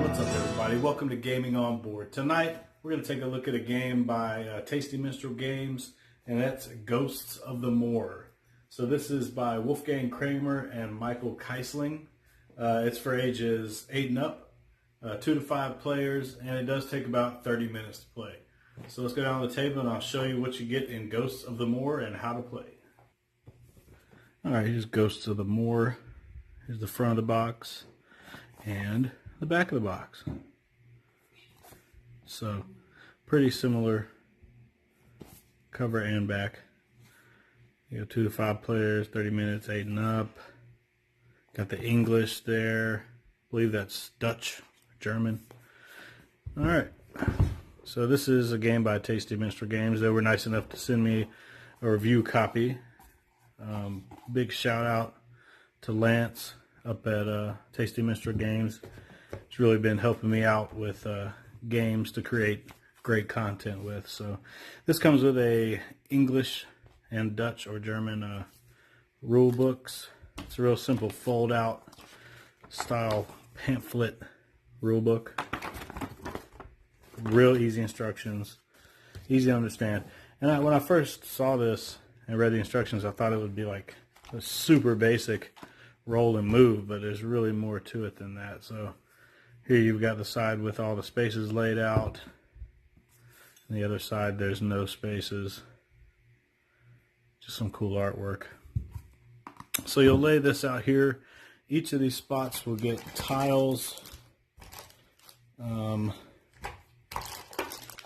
What's up everybody? Welcome to Gaming on Board. Tonight we're going to take a look at a game by Tasty Minstrel Games, and that's Ghosts of the Moor. So this is by Wolfgang Kramer and Michael Keisling. It's for ages 8 and up, 2 to 5 players, and it does take about 30 minutes to play. So let's go down to the table and I'll show you what you get in Ghosts of the Moor and how to play. Alright, here's Ghosts of the Moor. Here's the front of the box and the back of the box. So pretty similar cover and back. You got 2 to 5 players, 30 minutes, 8 and up. Got the English there. I believe that's Dutch, German. Alright, so this is a game by Tasty Minstrel Games. They were nice enough to send me a review copy. Big shout out to Lance up at Tasty Minstrel Games. It's really been helping me out with games to create great content with. So this comes with a English and Dutch or German rule books. It's a real simple fold out style pamphlet rule book. Real easy instructions, easy to understand. And when I first saw this and read the instructions, I thought it would be like a super basic roll and move, but there's really more to it than that. So here you've got the side with all the spaces laid out, and the other side there's no spaces. Just some cool artwork. So you'll lay this out here. Each of these spots will get tiles.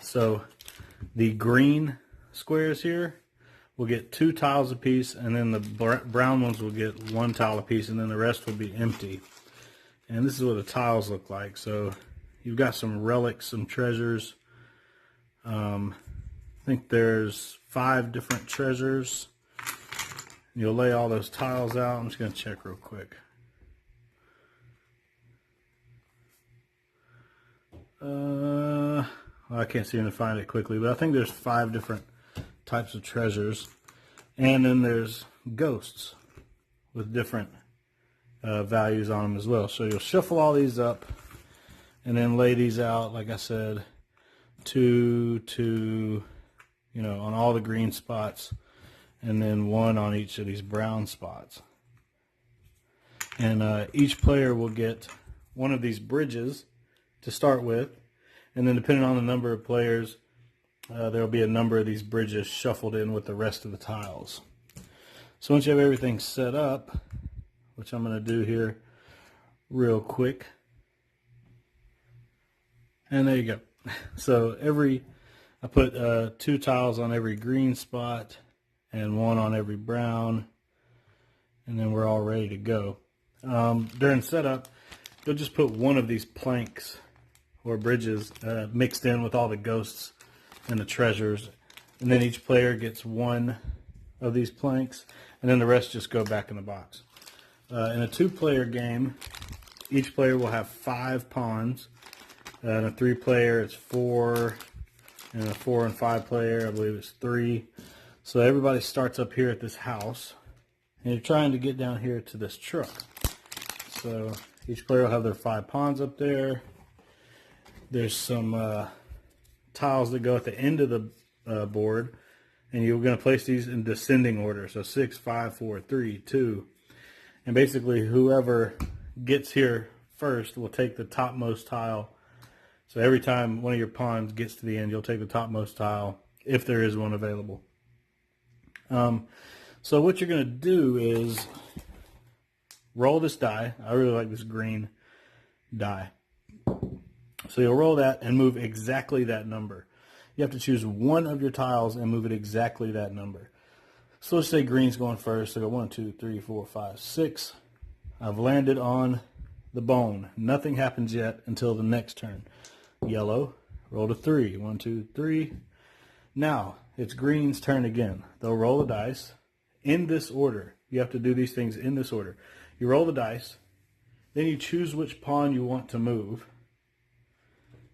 So the green squares here will get 2 tiles apiece, and then the brown ones will get 1 tile apiece, and then the rest will be empty. And this is what the tiles look like. So you've got some relics, some treasures. I think there's 5 different treasures. You'll lay all those tiles out. I'm just going to check real quick. I can't seem to find it quickly, but I think there's 5 different types of treasures. And then there's ghosts with different values on them as well. So you'll shuffle all these up and then lay these out, like I said, 2, on all the green spots, and then 1 on each of these brown spots. And each player will get 1 of these bridges to start with, and then depending on the number of players, there will be a number of these bridges shuffled in with the rest of the tiles. So once you have everything set up, which I'm going to do here real quick, and there you go. So I put 2 tiles on every green spot and 1 on every brown, and then we're all ready to go. During setup, you'll just put 1 of these planks or bridges mixed in with all the ghosts and the treasures, and then each player gets 1 of these planks, and then the rest just go back in the box. In a 2-player game, each player will have 5 pawns. In a 3-player, it's 4. In a 4 and 5 player, I believe it's 3. So everybody starts up here at this house, and you're trying to get down here to this truck. So each player will have their 5 pawns up there. There's some tiles that go at the end of the board, and you're going to place these in descending order. So 6, 5, 4, 3, 2. And basically whoever gets here first will take the topmost tile. So every time one of your pawns gets to the end, you'll take the topmost tile if there is one available. So what you're going to do is roll this die. I really like this green die. So you'll roll that and move exactly that number. You have to choose 1 of your tiles and move it exactly that number. So let's say green's going first. So I go 1, 2, 3, 4, 5, 6. I've landed on the bone. Nothing happens yet until the next turn. Yellow, roll to 3. 1, 2, 3. Now it's green's turn again. They'll roll the dice in this order. You have to do these things in this order. You roll the dice, then you choose which pawn you want to move.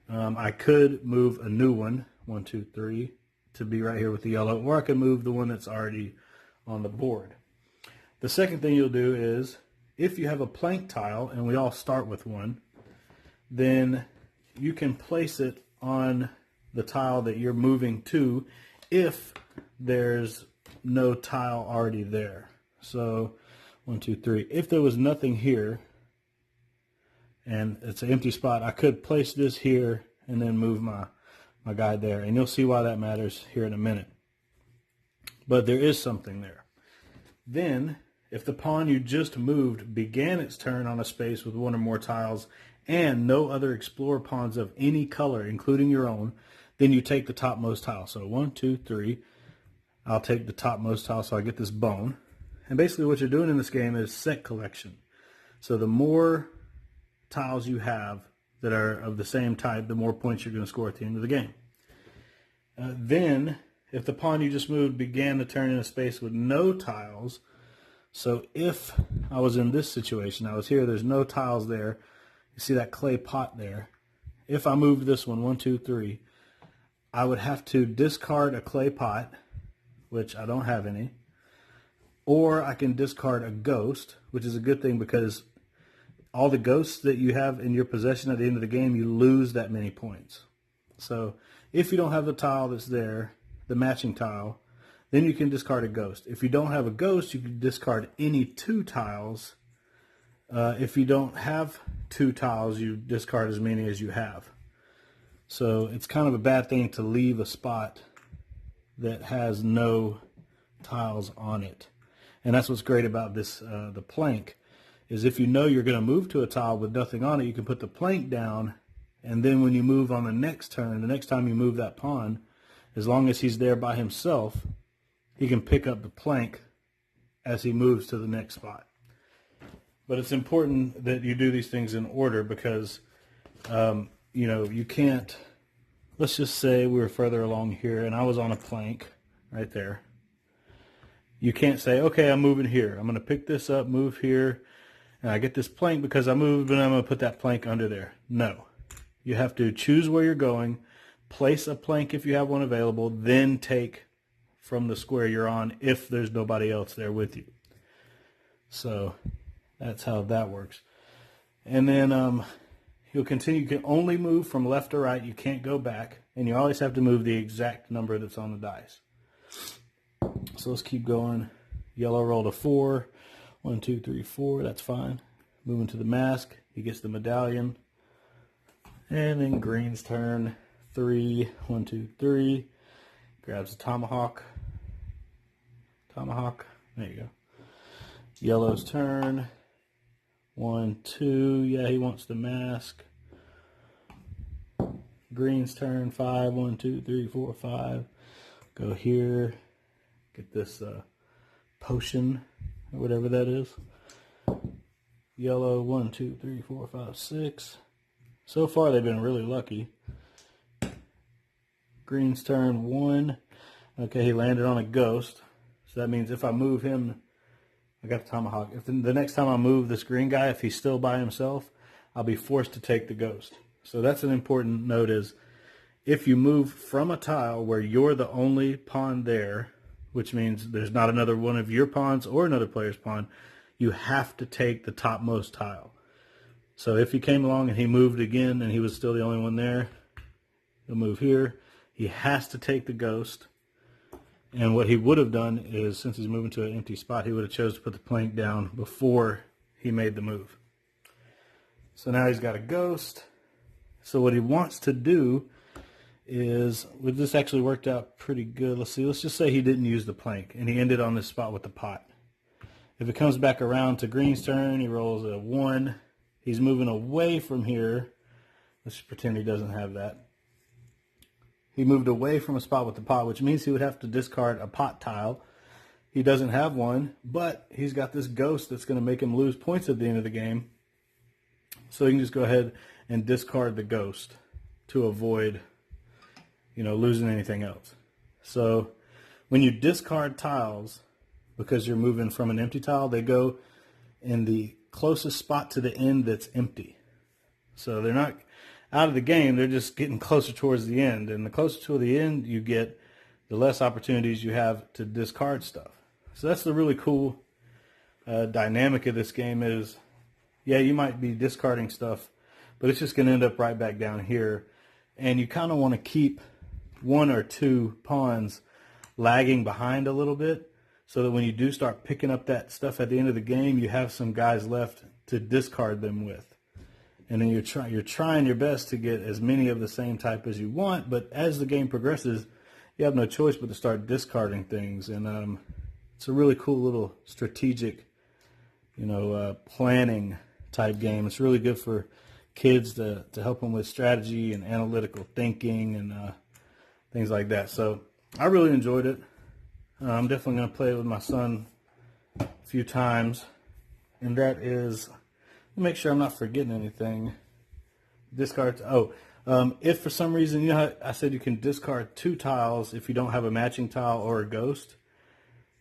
I could move a new one, 1, 2, 3, to be right here with the yellow, or I could move the one that's already on the board. The second thing you'll do is, if you have a plank tile, and we all start with one, then you can place it on the tile that you're moving to if there's no tile already there. So 1, 2, 3. If there was nothing here and it's an empty spot, I could place this here and then move my guy there. And you'll see why that matters here in a minute. But there is something there. Then, if the pawn you just moved began its turn on a space with one or more tiles and no other explorer pawns of any color, including your own, then you take the topmost tile. So 1, 2, 3. I'll take the topmost tile so I get this bone. And basically what you're doing in this game is set collection. So the more tiles you have that are of the same type, the more points you're going to score at the end of the game. Then, if the pawn you just moved began to turn in a space with no tiles, so if I was in this situation, I was here, there's no tiles there, you see that clay pot there. If I moved this one, 1, 2, 3, I would have to discard a clay pot, which I don't have any, or I can discard a ghost, which is a good thing because all the ghosts that you have in your possession at the end of the game, you lose that many points. So if you don't have the tile that's there, the matching tile, then you can discard a ghost. If you don't have a ghost, you can discard any 2 tiles. If you don't have 2 tiles, you discard as many as you have. So it's kind of a bad thing to leave a spot that has no tiles on it. And that's what's great about this, the plank, is if you know you're going to move to a tile with nothing on it, you can put the plank down, and then when you move on the next turn, the next time you move that pawn, as long as he's there by himself, he can pick up the plank as he moves to the next spot. But it's important that you do these things in order because, you know, you can't, let's just say we were further along here and I was on a plank right there. You can't say, okay, I'm moving here. I'm going to pick this up, move here, and I get this plank because I moved, and I'm going to put that plank under there. No. You have to choose where you're going, place a plank if you have one available, then take from the square you're on if there's nobody else there with you. So that's how that works. And then you'll continue. You can only move from left to right. You can't go back. And you always have to move the exact number that's on the dice. So let's keep going. Yellow rolled a 4. 1, 2, 3, 4. That's fine. Moving to the mask. He gets the medallion. And then green's turn. 3. 1, 2, 3. Grabs the tomahawk. Tomahawk. There you go. Yellow's turn. 1, 2. Yeah, he wants the mask. Green's turn. 5. 1, 2, 3, 4, 5. Go here. Get this potion or whatever that is. Yellow. 1, 2, 3, 4, 5, 6. So far they've been really lucky. Green's turn. 1. Okay, he landed on a ghost. So that means if I move him, I got the tomahawk. If the next time I move this green guy, if he's still by himself, I'll be forced to take the ghost. So that's an important note is if you move from a tile where you're the only pawn there, which means there's not another one of your pawns or another player's pawn, you have to take the topmost tile. So if he came along and he moved again and he was still the only one there, he'll move here. He has to take the ghost. And what he would have done is, since he's moving to an empty spot, he would have chose to put the plank down before he made the move. So now he's got a ghost. So what he wants to do is, well, this actually worked out pretty good. Let's see, let's just say he didn't use the plank and he ended on this spot with the pot. If it comes back around to green's turn, he rolls a 1. He's moving away from here. Let's just pretend he doesn't have that. He moved away from a spot with the pot, which means he would have to discard a pot tile. He doesn't have one, but he's got this ghost that's going to make him lose points at the end of the game. So you can just go ahead and discard the ghost to avoid, you know, losing anything else. So when you discard tiles, because you're moving from an empty tile, they go in the closest spot to the end that's empty. So they're not out of the game, they're just getting closer towards the end. And the closer to the end you get, the less opportunities you have to discard stuff. So that's the really cool dynamic of this game is, yeah, you might be discarding stuff but it's just going to end up right back down here. And you kind of want to keep one or two pawns lagging behind a little bit, so that when you do start picking up that stuff at the end of the game, you have some guys left to discard them with. And then you're trying your best to get as many of the same type as you want, but as the game progresses, you have no choice but to start discarding things. And it's a really cool little strategic, planning type game. It's really good for kids to help them with strategy and analytical thinking and things like that. So I really enjoyed it. I'm definitely going to play it with my son a few times. And that is, make sure I'm not forgetting anything. Discard. If for some reason, you know how I said you can discard 2 tiles if you don't have a matching tile or a ghost.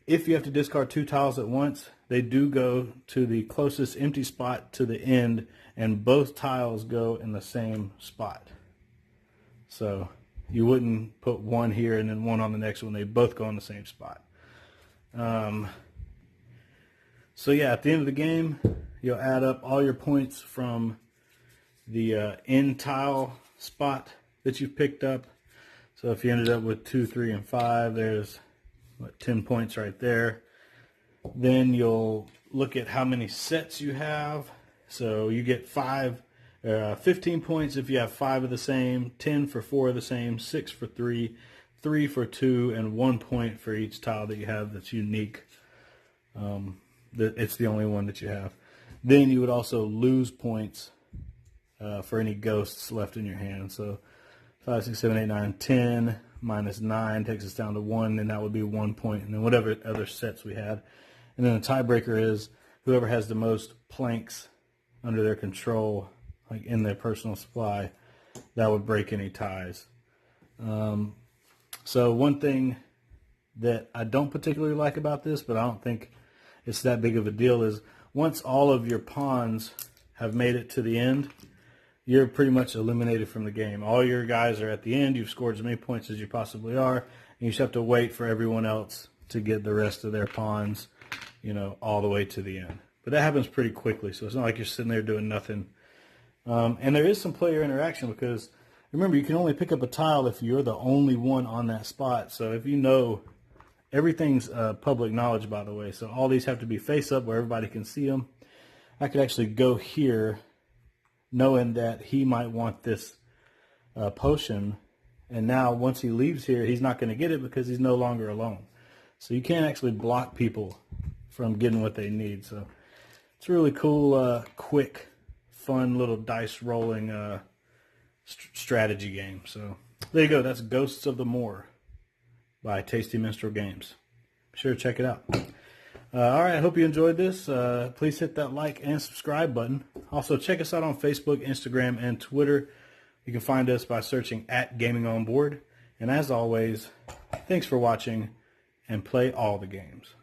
If you have to discard 2 tiles at once, they do go to the closest empty spot to the end, and both tiles go in the same spot. So you wouldn't put one here and then one on the next one. They both go in the same spot. So yeah, at the end of the game, you'll add up all your points from the end tile spot that you've picked up. So if you ended up with 2, 3, and 5, there's 10 points right there. Then you'll look at how many sets you have. So you get 15 points if you have 5 of the same, 10 for 4 of the same, 6 for 3, 3 for 2, and 1 point for each tile that you have that's unique. It's the only one that you have. Then you would also lose points for any ghosts left in your hand. So 5, 6, 7, 8, 9, 10 minus 9 takes us down to 1, and that would be 1 point. And then whatever other sets we had. And then the tiebreaker is whoever has the most planks under their control, like in their personal supply, that would break any ties. So one thing that I don't particularly like about this, but I don't think it's that big of a deal, is once all of your pawns have made it to the end, you're pretty much eliminated from the game. All your guys are at the end. You've scored as many points as you possibly are, and you just have to wait for everyone else to get the rest of their pawns, all the way to the end. But that happens pretty quickly, so it's not like you're sitting there doing nothing. And there is some player interaction, because remember, you can only pick up a tile if you're the only one on that spot. So if everything's public knowledge, by the way, so all these have to be face up where everybody can see them. I could actually go here knowing that he might want this potion, and now once he leaves here, he's not going to get it because he's no longer alone. So you can't actually block people from getting what they need. So it's a really cool, quick, fun little dice rolling strategy game. So there you go. That's Ghosts of the Moor by Tasty Minstrel Games. Be sure to check it out. All right, I hope you enjoyed this. Please hit that like and subscribe button. Also, check us out on Facebook, Instagram, and Twitter. You can find us by searching @GamingOnBoard. And as always, thanks for watching, and play all the games.